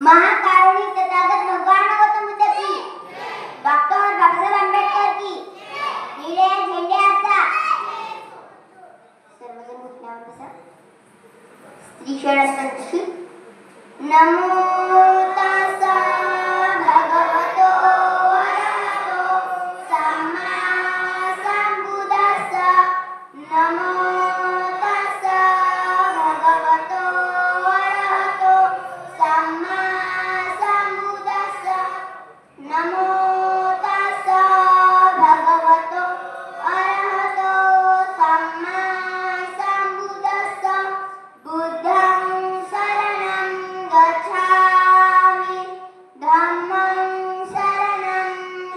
महाकारुणिक तथागत भगवान गौतम बुद्ध की, डॉक्टर बाबासाहेब आंबेडकर की, निळ्या झेंड्याचा सर्वजण उठण्यावर बसा. स्त्री षडसंची नमो तस्सा भगवतो अरहतो सम्मा संबुद्धस्सा. नमो तस्सा भगवतो अरहतो सम्मा संबुद्धस्सा. नमो तस्सा भगवतो अरहतो सम्मा संबुद्धस्सा. बुद्धं शरणं गच्छामि, धम्मं शरणं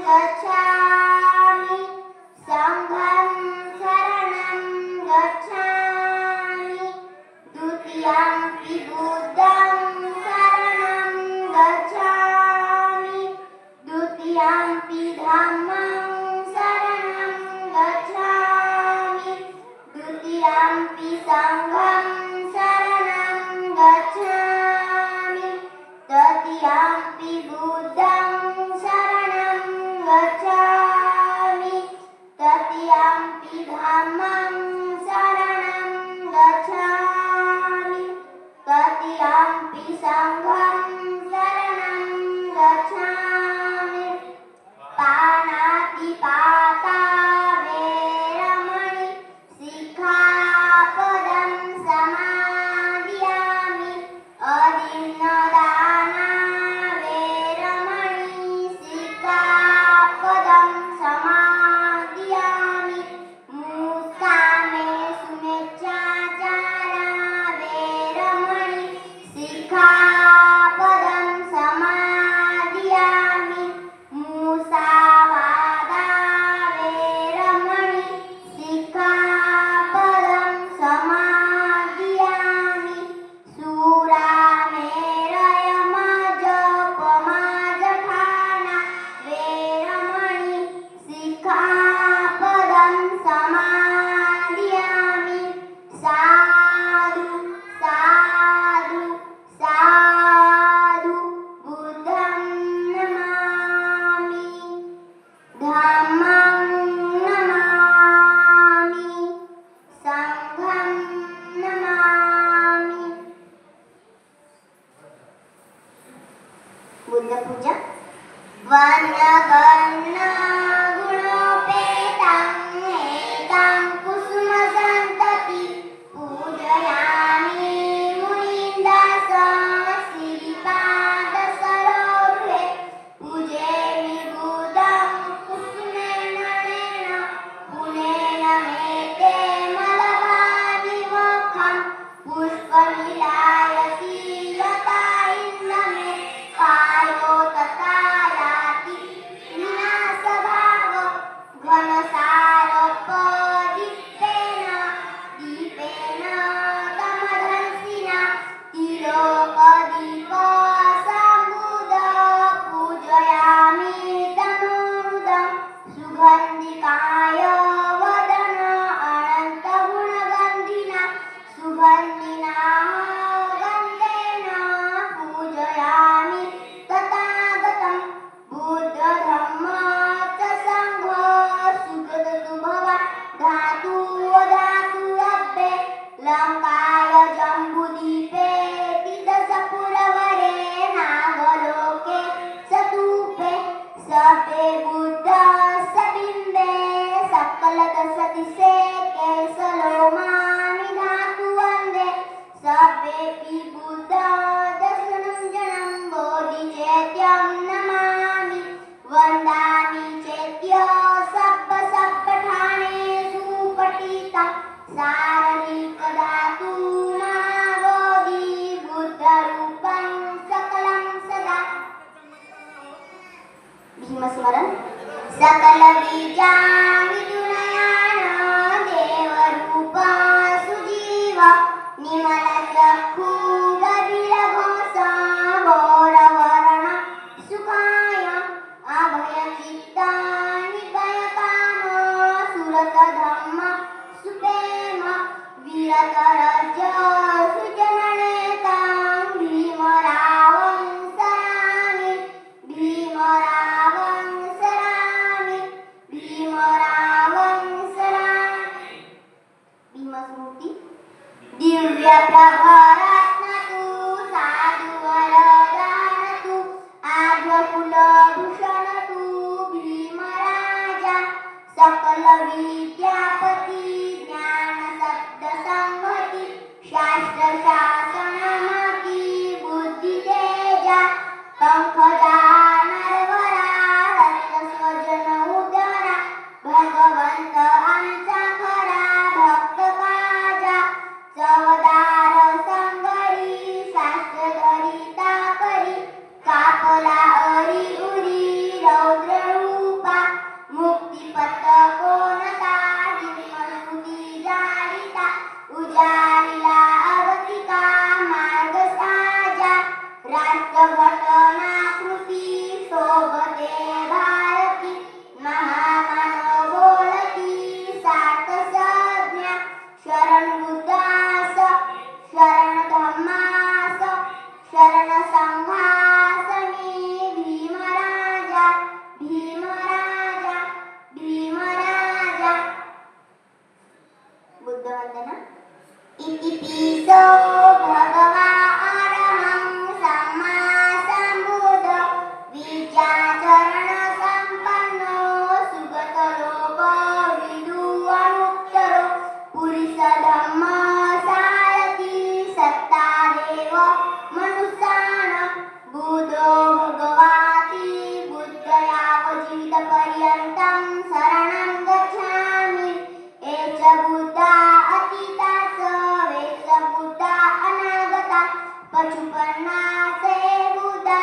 गच्छामि, संघं शरणं गच्छामि. द्वितीयंपि बुद्धं शरणं गच्छामि, द्वितीयंपि धम्मं शरणं गच्छामि, द्वितीयंपि संघं शरणं गच्छामि, तृतीयंपि बुद्धं शरणं गच्छामि, तृतीयंपि धम्मं शरणं गच्छामि, तृतीयंपि संघं शरणं गच्छामि. पाणातिपाता वेरमणि सिक्खापदं समादियामि. अदिन्नदाना वेरमणि सिक्खापदं समादियामि. मुसामे सुमेच्छाचारा वेरमणि सिक्खापदं समादियामि. मुसावादा वेरमणि सिक्खापदं समादियामि. सुरामेरयमजपमाजठाना वेरमणि सिक्खापदं समादियामि. साधु साधु साधु बुद्धं नमामि, धम्मं नमामि, संघं नमामि. बुद्ध पूजा. वनगर्ण गुणोपेतं एकां कुसुमसन्तति पूजयामि मुनीन्द्रं श्रीपादसरोरुहे. पूजेमि बुद्धं कुसुमेन नयनेन, पुनेन मेते मलभाविमुखं. पुष्पमिलायति यथा इन्द्रमे, कायो तथा याति विनाशभाग. घनसारोपदीप्तेन दीपेन तमधंसिना, तिलोकदीपसम्बुध पूजयामि तनूरुदं. सुगन्धिकाय वदन अनन्तगुणगन्धिना, सुगन्धिना गन्धेन पूजयामि तथागतं. बुद्धधम्म च संघ सुखदतु भवा धातु धातु अब्बे. लङ्काय जम्बूद्वीपे तिदशपुरवरे नागलोके चतुपे. सभे बुद्ध सबिम्बे सकलदशदिशे केशलोमानि धातु वन्दे. सभेऽपि बुद्ध दर्शनं जनं बोधिचैत्यं नमामि. वन्दामि चैत्य सब्बठानेषु पठिता सारणिकधातु महाबोधि. बुद्धरूपं सकलं सदा. भीमस्मरण. सकलबीजाविदुनयान देवरूप सुजीव. निर्मलचक्षु गभीरघोष गौरवर्ण सुखाय. अभयचित्त निर्भयकाम सुरतधम्म सुप्रेम. वीरतरज सुजननेता भीमरावं संघासनी भीमराजा भीमराजा भीमराजा. बुद्ध वंदना. इति पिसो भगवानहं सम्मा सम्बुद्ध विद्याचरण संपन्नो सुगत लोक विदुवनुत्तरो पुरुष धम्म सारथी सत्ता देव मनुष्याणां बुद्धो भगवाति बुद्धयाव जीवितपर्यन्तं शरणं गच्छामि. एच बुद्धा अतीता वेच बुद्धा अनागता पचुपन्ना से बुद्धा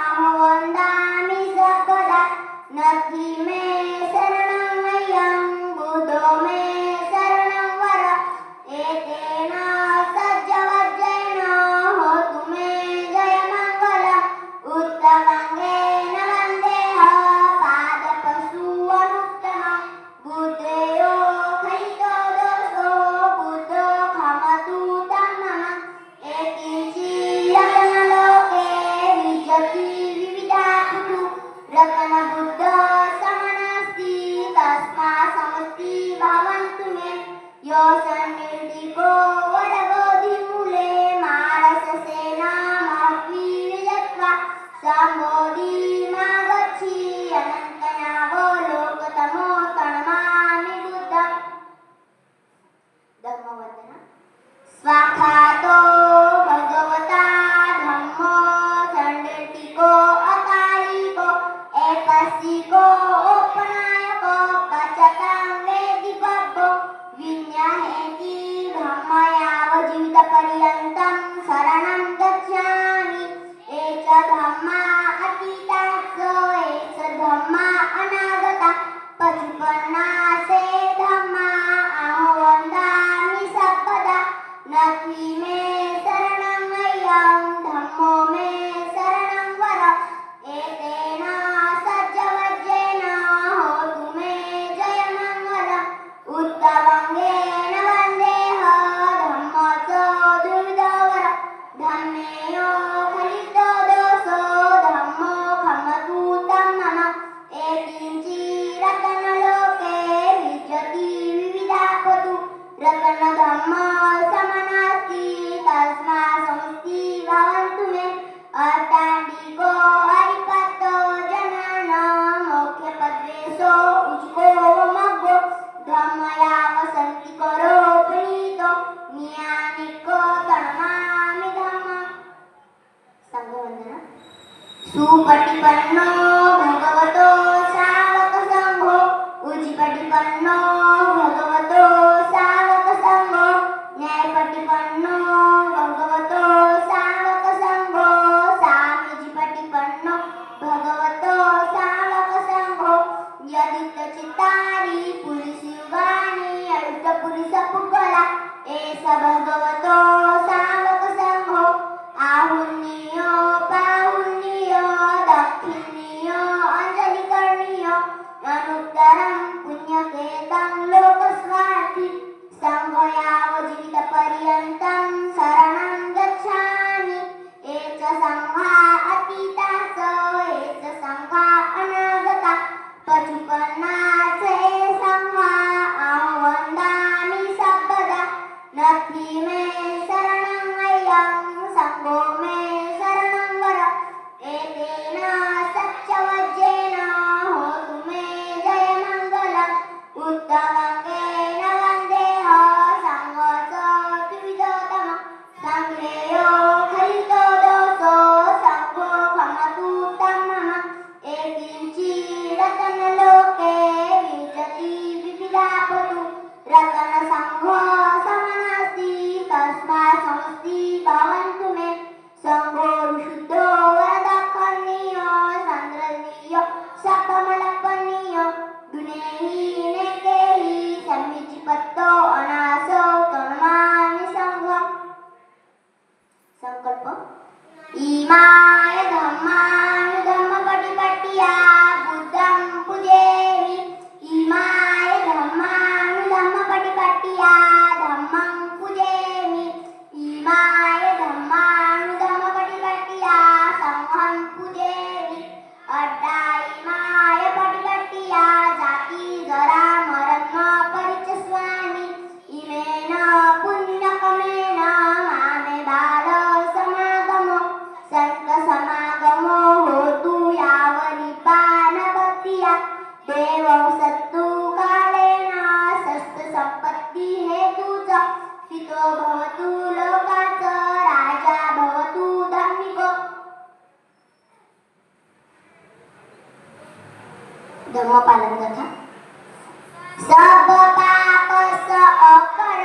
अहं वन्दामि सर्वदा. नथि मे शरणं मह्यं बुद्धो मे शरणं वर. एतेन सज्जवज्रेण होतु मे जयमङ्गलम्. उत्तमङ्गेन वन्देऽहं पादपशुवनुत्तमम्. बुद्धेयो खलितो दोषो बुद्धो खमतु तं मम. एकिञ्चिरत्नलोके विजति विविधा कुरु. रत्नबुद्ध समनास्ति तस्मात् समस्ति भवन्तु मे. यो सन्निर्दिको वरबोधिमूले मानससेन महद्वि विजत्वा सम्बोधिमागच्छि अनन्तयावो लोकतमो प्रणमामि बुद्धम्. धम्मवन्दना. स्वाखातो भगवता धम्मो दण्डटिको अकालिको एकसिको उपनायको पचतां वेदि बभ्भो विन्यहेति धम्मयाव जीवितपर्यन्तं शरणं गच्छामि. एच धम्मा अतीता एच धम्मा अनागता पचुपन्ना से धम्मा अहं वन्दामि सर्वदा. नथि मे शरणं मह्यं धम्मो मे शरणं वर. एतेन सज्जवज्रेण होतु मे जयमङ्गलम्. उत्तमङ्गेन वन्देऽहं धम्मच दुर्धवर. धम्मेयो खलितो दोषो धम्मो खमतु तं मम. एकिञ्चिरत्नलोके विजति विविधा कुरु. रत्नधम्म समनास्ति तस्मात् समस्ति भवन्तु मे. अट्टाण्डिको हरिपतो जनानां मोक्षपद्वेषो उचिको मग्गो धम्मयाव सन्तिकरो प्रणीतो नियानिको प्रणमामि धम्मम्. संघवन्दना. सुपटिपन्नो भगवतो सावकसङ्घो उचिपटिपन्नो भगवतो सावकसङ्घो न्यायपटिपन्नो भगवतो सावकसङ्घो सामीजिपटिपन्नो भगवतो सावकसङ्घो. यदितचित्तानि पुरुषयुगानि अयुतपुरुषपुगला एष भगवतो सावकसङ्घो. आहुर्नियो पाहुर्नियो दक्षिणीयो अञ्जलिकर्णो धम्मपालन कथा. सब पाप स अकर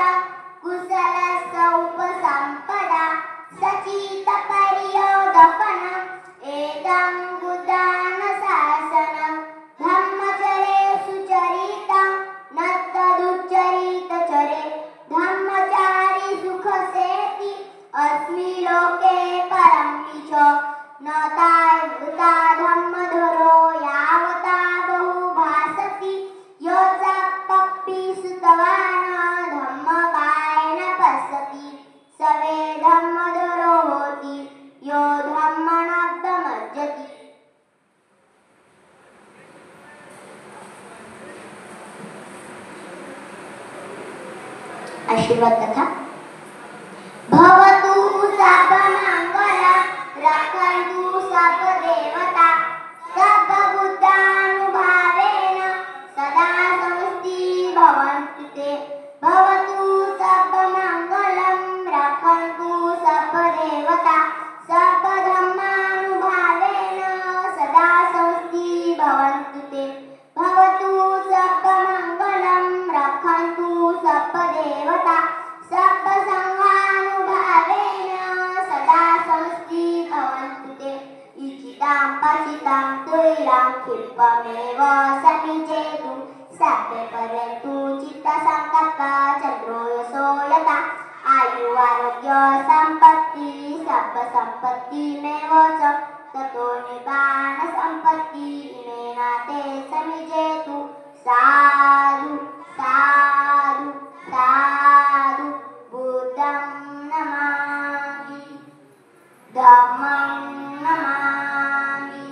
कुशल स उपसंपदा सचित पर्योदपन एदं बुद्धान शासनं धम्मचरे सुचरितं न तदुच्चरित चरे धम्मचारी सुखसेति अस्मि लोके परं च न तावता धम्मधरो यावता बहु भासति योचा पप्पी सुतवान धम्मकाय न पश्यति सवे धम्मधरो होति यो धम्मनब्दमज्जति. आशीर्वाद कथा. भवतु सर्वमंगल रक्षन्तु सर्वदेवता सर्वबुद्धानुभावेन सदा संस्ति भवन्तु ते. भवतु सर्वमंगलं रक्षन्तु सर्वदेवता सर्वधर्मानुभावेन सदा संस्ति भवन्तु ते. भवतु सर्वमंगलं रक्षन्तु सर्वदेवता सर्वसंघानुभावेन सदा संस्ति भवन्तु ते. इचितां पचितां तुल्यां क्षिप्तमेव समिजेतु सभ्ये पर्यन्तु चित्तसंकल्पा चन्द्रो यशो यथा आयु आरोग्य सम्पत्ति सर्वसम्पत्तिमेव च ततो निब्बाण सम्पत्ति इमेन ते समिजेतु. साधु साधु साधु. बुद्धं नमामि धम्मं नमामि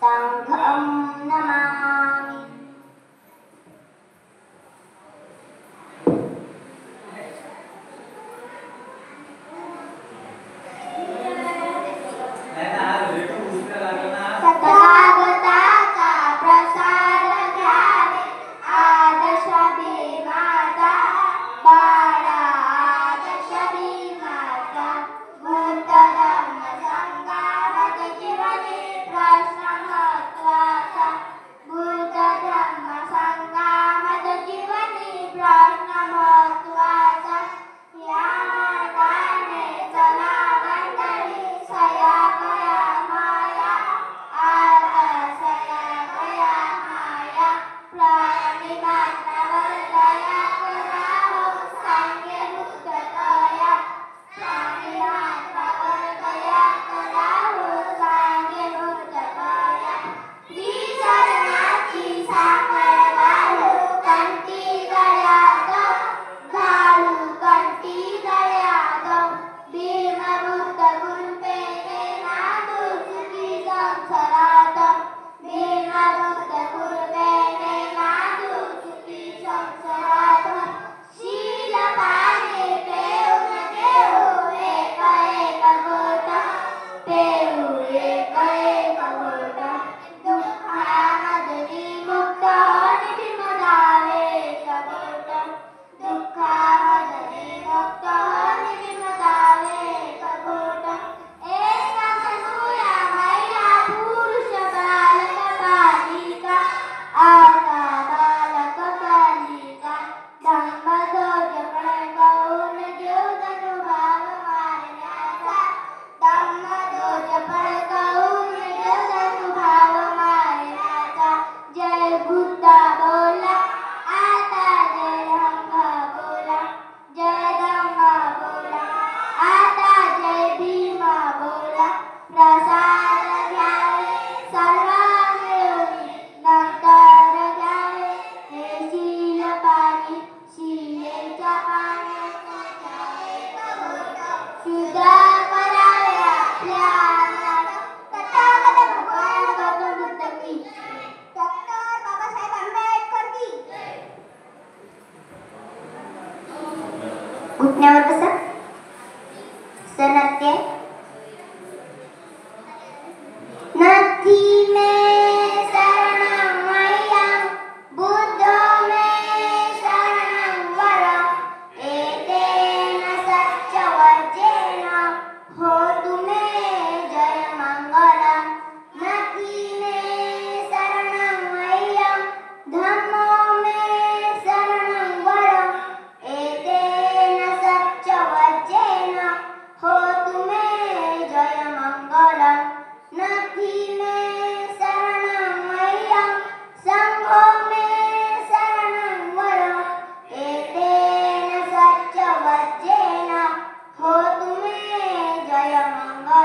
संघं नमामि. तथागताचा प्रसाद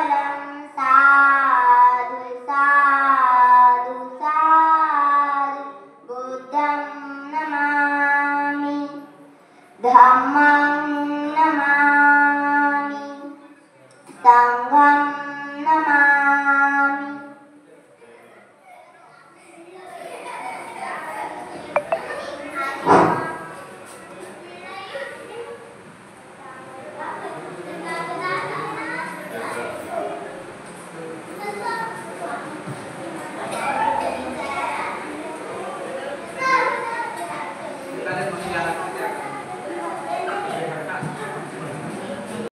मंगलम साधु साधु साधु बुद्धं नमामि धम्मं नमामि संघं नमामि